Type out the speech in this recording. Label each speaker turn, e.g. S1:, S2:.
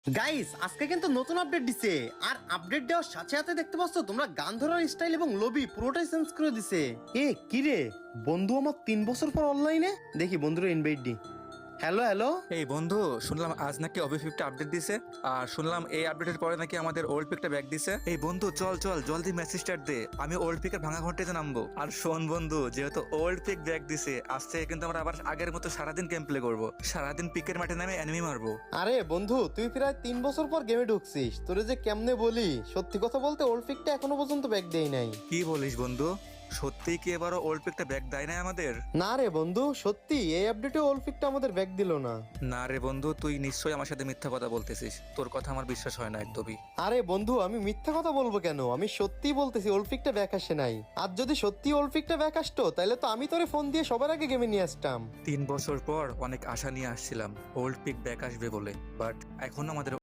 S1: Guys আজকে কিন্তু নতুন আপডেট দিছে। আর আপডেট দেওয়ার সাথে সাথে দেখতে পাচ্ছ তোমরা গান ধরার স্টাইল এবং লবি পুরোটাই চেঞ্জ করে দিছে। কি রে বন্ধু, আমার 3 বছর পর অনলাইনে দেখি বন্ধুরা ইনভাইট দি। Hello hello.
S2: এই বন্ধু, শুনলাম আজ নাকি অবি 50 আপডেট দিছে। আর শুনলাম এই আপডেটের পরে নাকি আমাদের ওল্ড পিকটা ব্যাক দিছে। এই বন্ধু চল চল জলদি মেসেজ স্টার্ট দে, আমি ওল্ড পিকের ভাঙা ঘন্টাতে নামবো। আর শোন বন্ধু, যেহেতু ওল্ড পিক ব্যাক দিছে, আজ থেকে কিন্তু আমরা আবার আগের মতো সারাদিন গেম প্লে করবো, সারাদিন পিকের মাঠে নামে এনিমি মারবো।
S1: আরে বন্ধু, তুই প্রায় 3 বছর পর গেমে ঢুকছিস, তোরে যে কেমনে বলি, সত্যি কথা বলতে ওল্ড পিকটা এখনো পর্যন্ত ব্যাক দেই নাই।
S2: কি বলিস বন্ধু, সত্যি কি এবারও ওল্ড পিকটা ব্যাক দেয় না আমাদের?
S1: না রে বন্ধু, সত্যি এই আপডেটে ওল্ড পিকটা আমাদের ব্যাক দিল না।
S2: না রে বন্ধু, তুই নিশ্চয়ই আমার সাথে মিথ্যা কথা বলতেছিস, তোর কথা আমার বিশ্বাস হয় না একদমই।
S1: আরে বন্ধু, আমি মিথ্যা কথা বলবো কেন, আমি সত্যিই বলতেছি ওল্ড পিকটা ব্যাক আসে নাই। আর যদি সত্যি ওল্ড পিকটা ব্যাক আসতো তাহলে তো আমি তোরে ফোন দিয়ে সবার আগে গেমে নিয়ে আসতাম।
S2: 3 বছর পর অনেক আশা নিয়ে আসছিলাম ওল্ড পিক ব্যাক আসবে বলে, বাট এখনো আমাদের